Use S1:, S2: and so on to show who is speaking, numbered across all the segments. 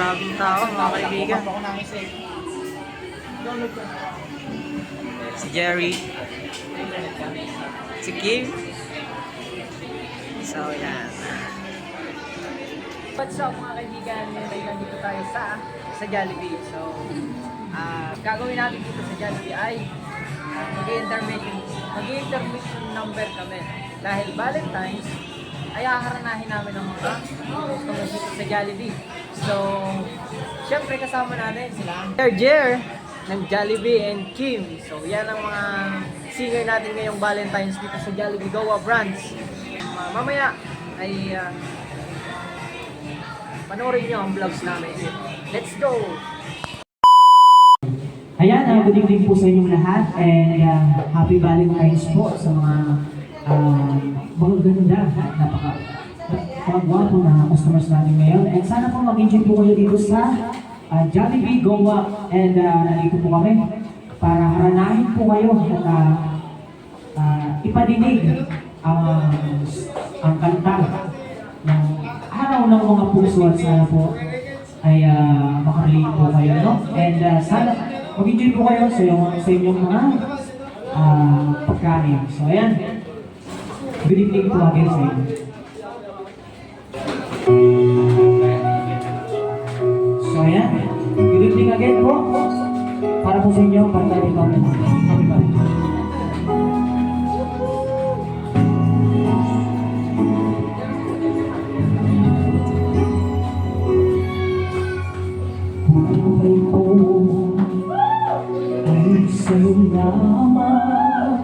S1: Maraming tao mga kaibigan. Si Jerry. Si Kim. So yan. What's up mga kaibigan? Ngayon nandito tayo sa Jollibee. So gagawin natin dito sa Jollibee ay mag-intermission number kami. Dahil Valentine's ay haharanahin namin ang mga customers dito sa Jollibee. So, syempre kasama natin sila Jer ng Jollibee and Kim. So, yan ang mga singer natin ngayong Valentine's dito sa Jollibee Goa branch. Mamaya ay panoorin nyo ang vlogs namin. Let's go!
S2: Ayan, good evening po sa inyong lahat and happy Valentine's po sa mga ganda, napaka-gwapo na customers natin ngayon. And sana po mag-enjoy po kayo dito sa Jollibee Goa and nandito po kami para haranahin po kayo at ipadinig ang kanta ng araw ng mga puso at sana po ay makarelate po kayo, no? And sana mag-enjoy po kayo sa inyong mga pagkain. So ayan, good evening po again sa inyo. So ayan, good evening again po. Para po sa inyo, para tayo ito. Happy Valentine's. Sa'yo naman,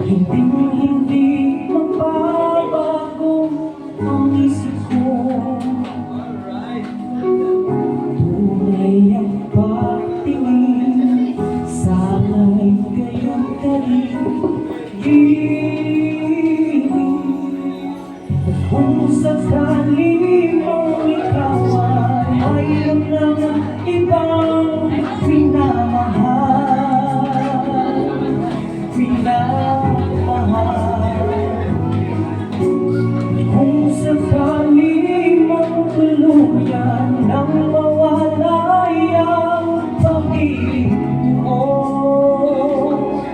S2: hindi magbabago ang isip ko. Tunay ang pagtingin, sana'y kayong kaligid. At kung sakali mong ikaw ay mayroon ng ibang pinamahal, kung sakali mong tuluyan nang mawalay ang pag-ibig mo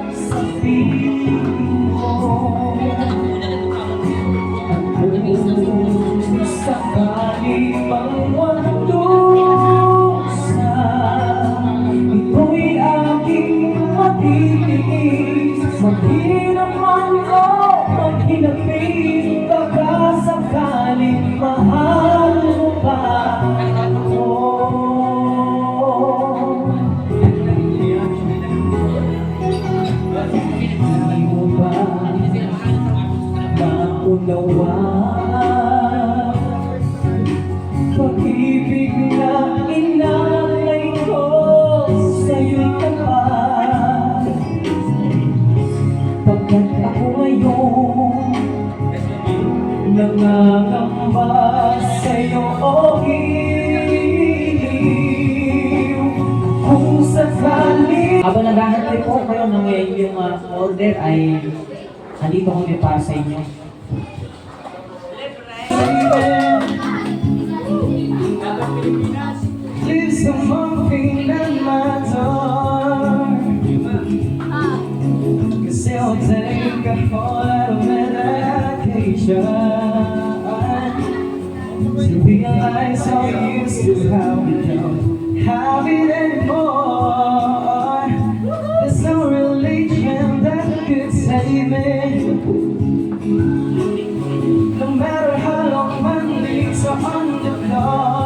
S2: sa piling mo, at kung sakali mang magdusa, ito'y aking matitiis. Maghirap man o maghinapin, baka sakaling mahal mo pa ako. Hindi mo ba maunawa pag-ibig na inalay ko sa'yo'y kapal? Pagkat ako ngayon nangangamba sa'yo o iliw. Kung sakali habang naghahantay po kayo ng yung order ay nandito kami para sa inyo. Please come knocking at my door, 'cause it'll take a whole lot of medication to realize how you used to how we don't have it anymore. There's no religion that could save me, no matter how long my legs are on the floor.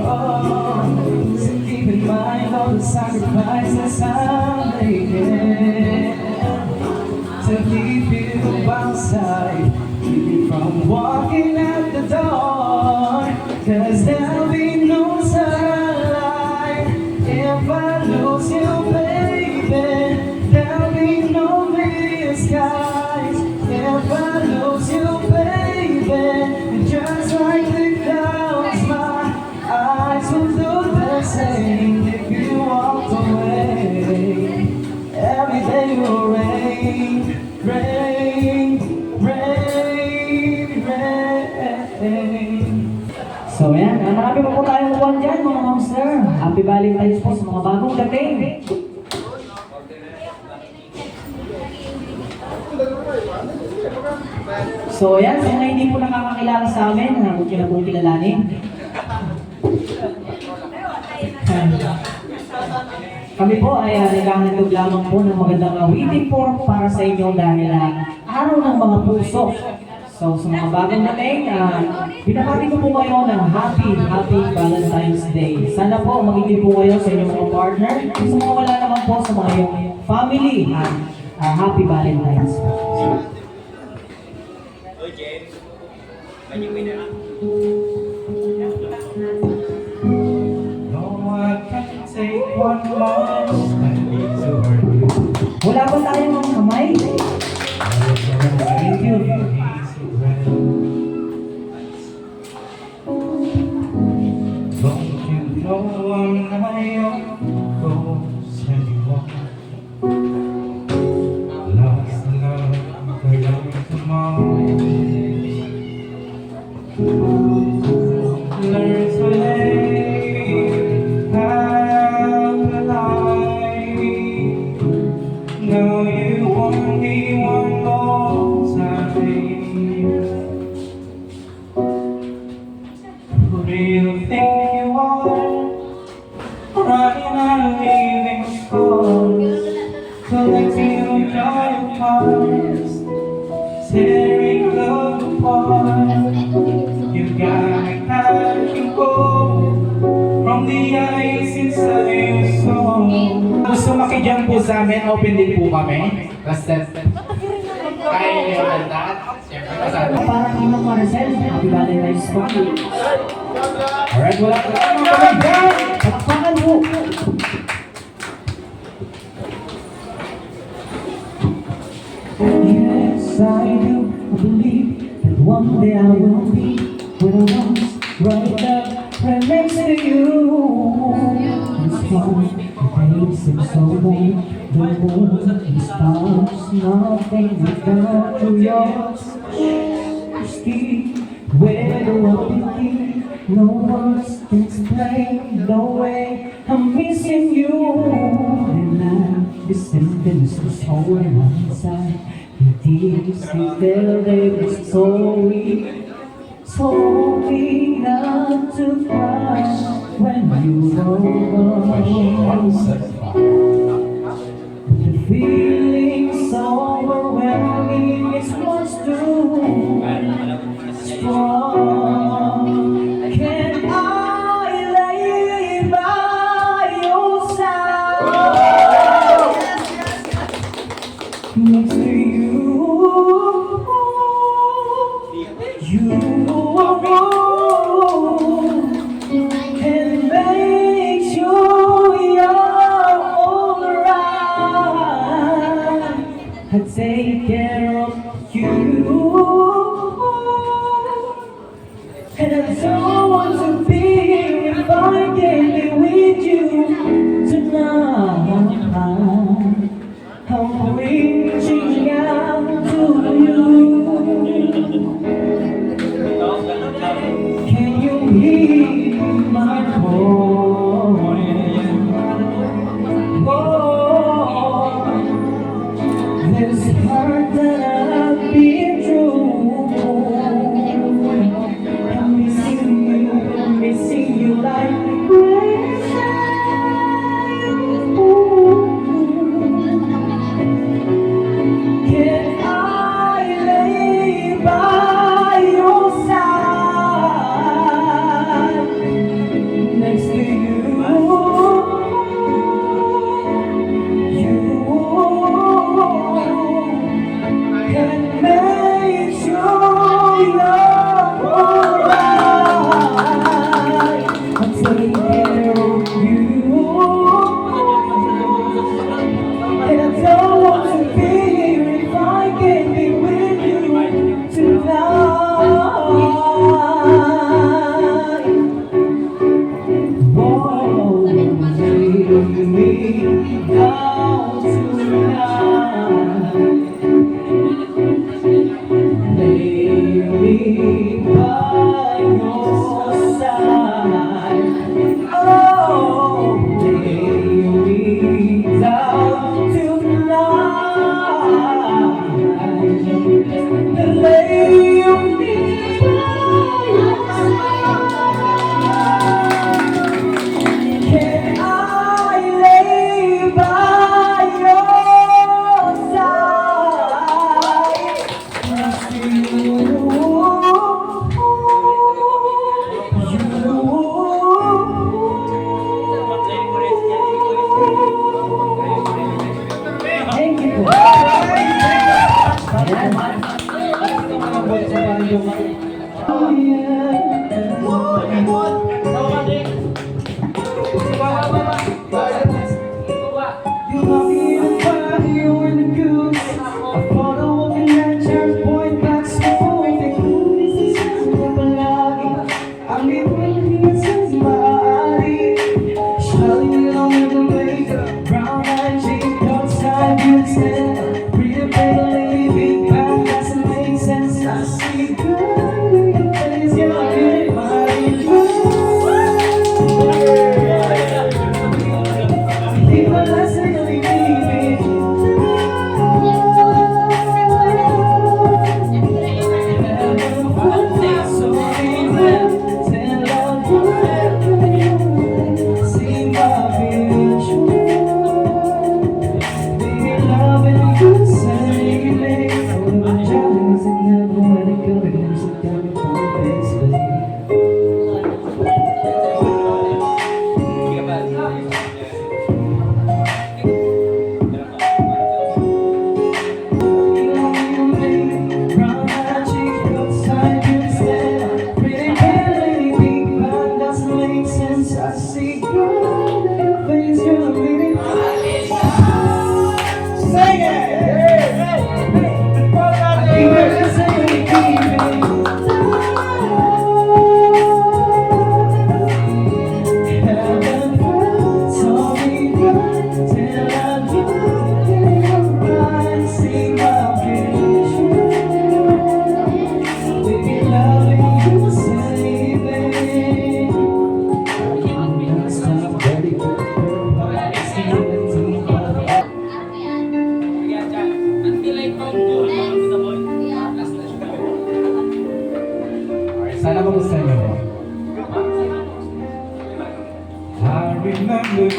S2: Oh, so keep in mind all the sacrifices I'm making to keep you outside, keep you from walking out the door. 'Cause there'll be no sunlight if I lose you, baby. There'll be no clear skies if I lose you, baby. Just like the clouds, my eyes will do the same if you walk away. Every day will rain, rain, rain, rain. So So yan, marami pa po tayong uwan dyan mga monster. Happy Valentine's po sa mga bagong dating. So yan, sa mga hindi po nakakakilala sa amin, huwag nyo na pong kilalanin. Kami po ay naghahandog lamang po ng magandang awitin po para sa inyo dahil araw ng mga puso. So sa mga bagong dating, binabati ko po kayo ng Happy Valentine's Day. Sana po magiging po kayo sa inyong mga partner. Sa mga wala naman po sa mga iyong family, Happy Valentine's po. Wala ba tayong mga kamay? Thank you.
S3: Don't you know I'm not your ghost anymore? Lost love, forgotten tomorrow. Learn to live happy life. Now you want me one more time. Who do you think you are? Running out of leaving scars, collecting enjoy your hearts, tearing love apart. You got me catching cold from the ice inside your soul. Gusto makijam po sa amin, open din po kami. Basta kaya niyo that. Siyempre kasama.
S2: Parang Imang Maricel, Happy Valentine's po.
S3: Alright, wala ka naman kami dyan!
S2: Palakpakan po. Yes, I do believe that one day I will be with a once right up right next to you. It's fun, the days seem so long, the moon and stars, nothing without yours. Ski, where the world begin, no words can explain the way I'm missing you. And I'm descending to soul inside. The tears you feel they were so weak, told me not to cry when you were gone. The feeling so overwhelming, it's much too strong. Can I lay by your side next to you? And make sure you're alright. I take care of you. And I don't want to be here if I can't be with you tonight. I'm reaching out to you. Can you hear my call? Oh, this heart that I've been through. I'm missing you like crazy. Can I lay by your side next to you?
S3: Ayan. Ito mga boys sa parang yung oh yeah. You love me in the fire, you in the goose. I follow walking that church point back school. They cool, this is something palagi. I'm in since my body. Surely you don't have to wait. Brown eyed cheek, outside you stand. Pretty baby lady, big bang, doesn't make sense. I see girl in your face, you're in my people are saying leave me. So even till I see my vision. Baby, loving you, say me. I'm jealous and never wanna go because you got me from this way. I see God in your face, you're leading. Sing it! I keep it singing, Heaven saw me right till I looked in your eyes, see my vision. Baby, loving you, saving. Sana magustuhan niyo. I remember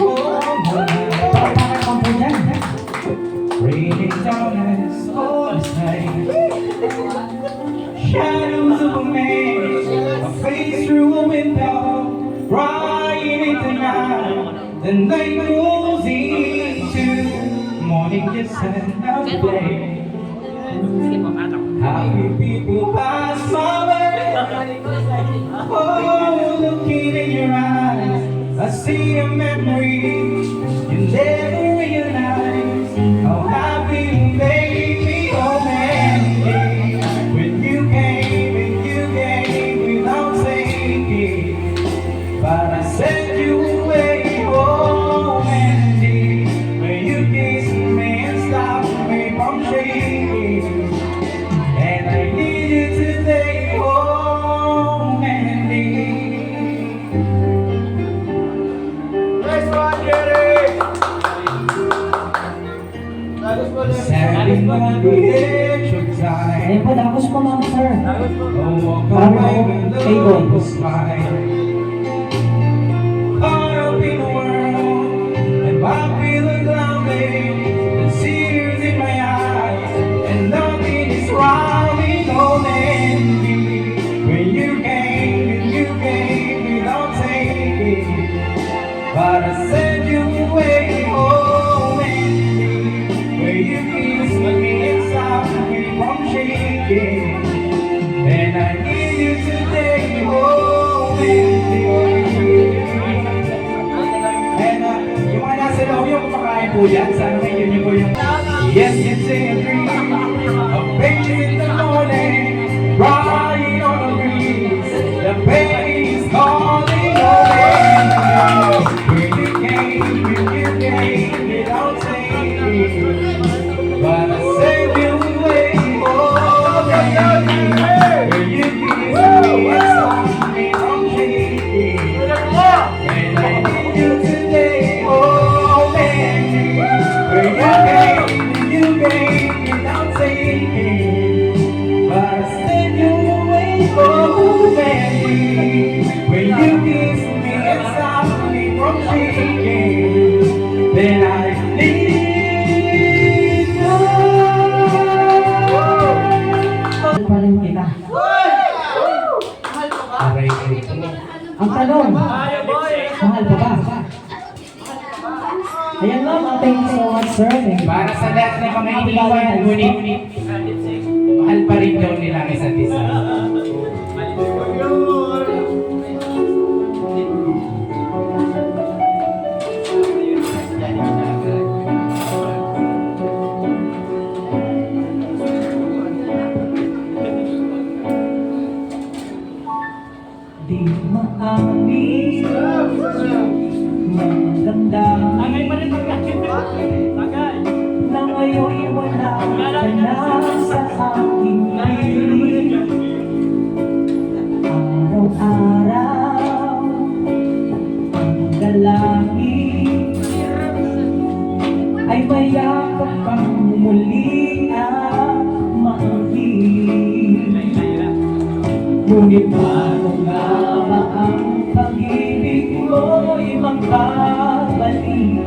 S3: raining down as all the time. Shadows of a man, a face through a window, crying in the night. The night goes into morning, just another day. How do people pass my way? Oh, looking in your eyes, I see a memory you never realize. How happy you made me, oh man, when you came without saying. But I sent you away, oh Mandy, when you kissed me and stopped me from shaking. And I need you today, oh Mandy. Standing by the edge of time.
S2: Ayun po, tapos po mga sir.
S3: Don't walk away when the love was mine. Caught up in the world, and my feelings clouded, the tears in my eyes, and nothing is right, oh Mandy. When you came without saying, but I sent you away, oh Mandy. When you kissed me and stopped me from shaking, and I need you today, oh Mandy. And yung mga nasa loob yung kumakain po yan, sana may yun po yung yes, it's a dream, a baby in the morning, riding on the breeze, the baby's calling your name. When you came without saying, but I saved you away, oh baby. When you kissed me and stopped me from shaking, and I need you today, oh Mandy. When you came without saying, but I sent you away, oh Mandy. When you kissed me and stopped me from shaking, then I need you.
S2: Pa rin kita.
S3: Aray,
S2: Ang tanong, mahal pa ba? Ayan lang, thank you so much sir.
S3: para sa lahat ng mga iniwan, ngunit Mahal pa rin daw nila ang isa't isa.
S2: Di maamin maganda na ngayon wala ka na sa aking piling. Araw-araw ang dalangin ay mayakap kang muli at maangkin. Ngunit paano nga ba ang pag-ibig mo'y magbabalik?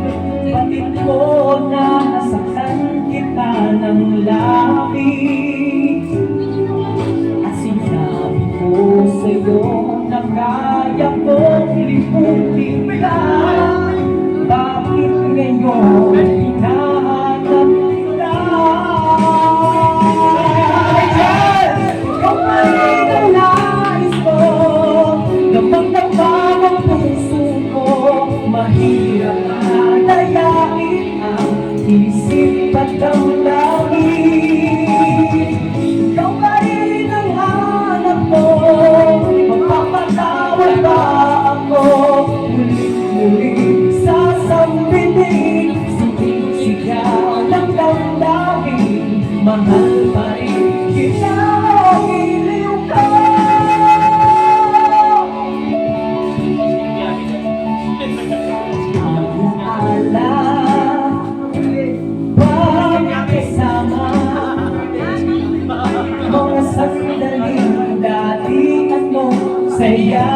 S2: Batid ko na nasaktan kita ng labis. At sinabi ko sa'yo na kaya kong liputin ka. Bakit ngayon hinahanap kita? Ikaw pa rin ang nais ko, damang-dama ang puso ko. Mahirap na dayain ang isip at damdamin. Ikaw pa rin ang hanap ko, magpapatawad ba ako? Muli-muli sasambitin, sigaw ng damdamin. Mahal pa rin kita, iliw ka. Alaala, pagkasama, mga sandaling dati anong saya.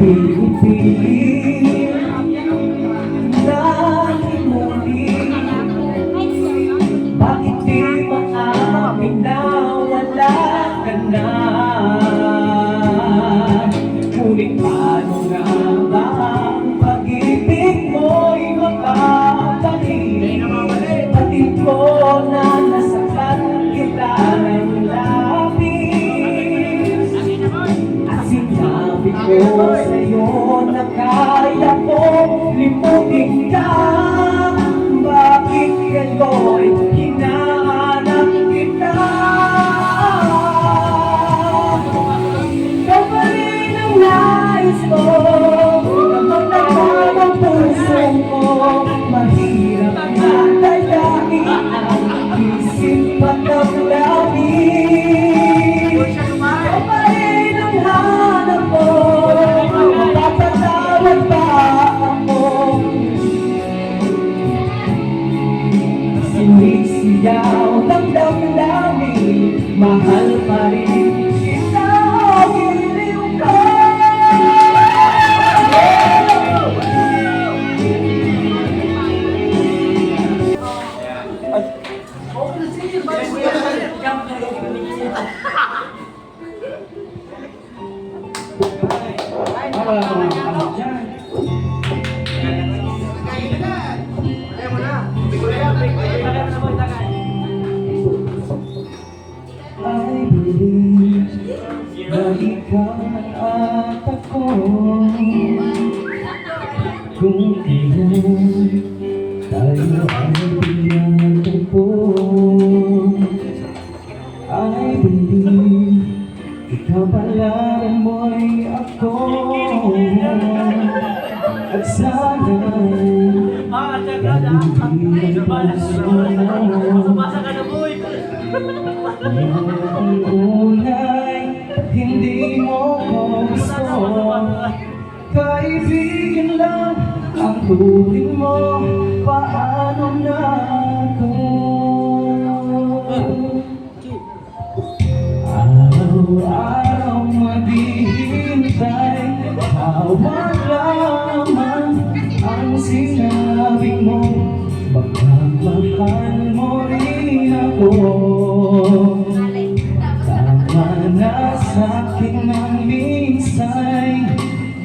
S2: Pili-pili na himuli, bakit di maamin na wala ka na? Ngunit paano nga ba ang pag-ibig mo'y makabalik? Batid ko na nasaktan kita ng labis. At sinabi ko sa'yo na kaya kong limutin ka. Bakit ngayon hinahanap kita? Ikaw pa rin ang nais ko, damang-dama ang puso ko. Mahirap na dayain ang isip at damdamin. Ikaw pa rin ang hanap ko, magpapatawad ba ako? Sinisiyaw ng damdamin, mahal pa rin kita, iliw ka.
S3: Wala ko ng ano dyan.
S2: I believe na ikaw at ako, kung kailan tayo ay pinatagpo. I believe ikaw pala mo'y ako, at sana'y hindi ang puso mo. Ang unay, hindi mo ko gusto. Kaibigan lang ang turing mo. Paano na ako? Araw-araw maghihintay, tawag lamang ang sinabi mo. Magmamahal mo rin ako. Tama na sa'kin ang minsay,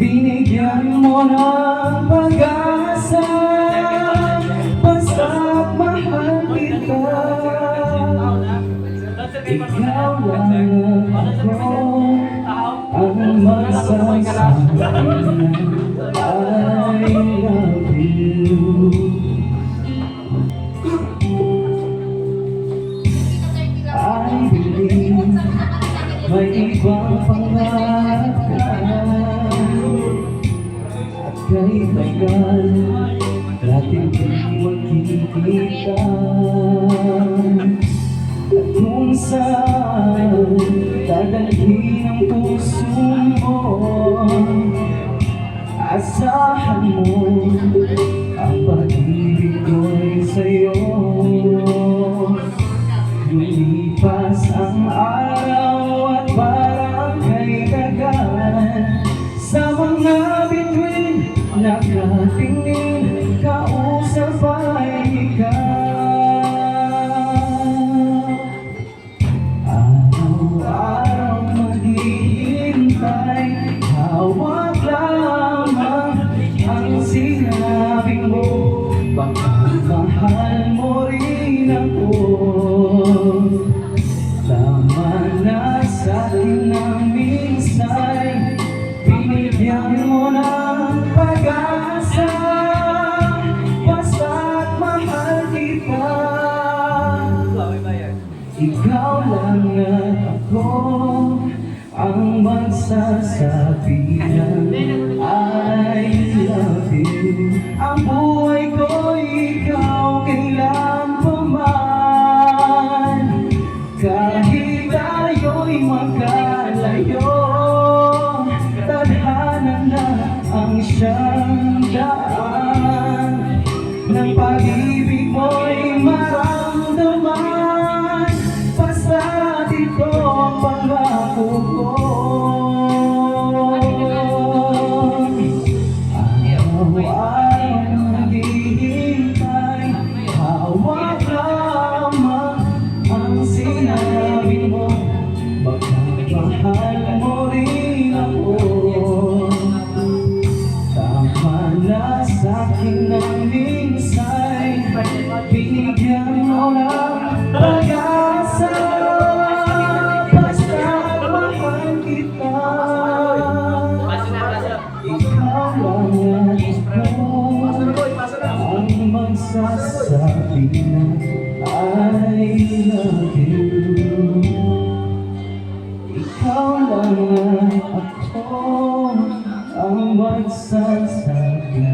S2: binigyan mo ng pag-asa. may ibang pangarap ka. At kahit tagal natin di magkikita, at kung saan dadalhin ang puso mo, asahan mo ang pag-ibig ko'y sa'yo. Lumipas ang araw at parang kay dagat, sa mga bituin nakatingin, kausap ay ikaw. Araw-araw maghihintay, hawak lamang ang sinabi mo, baka mahal mo rin ako. Tama na sa'kin ang minsay, binigyan mo ng pag-asa, basta't mahal kita. Ikaw lang at ako ang magsasabi ng I love you. Ang buhay ko ikaw kailan pa man, kahit tayo'y magkalayo, tadhana na ang siyang daan ng pag-ibig mo'y maramdaman. Basta't ito ang pangako ko. Araw-araw naghihintay, hawak lamang ang sinabi mo, baka mahal mo rin ako. Tama na sa'kin ang minsay, binigyan mo ng pag-asa, basta't mahal kita. Ikaw lang at ako ang magsasabi na I love you. Ikaw lang at ako ang magsasabi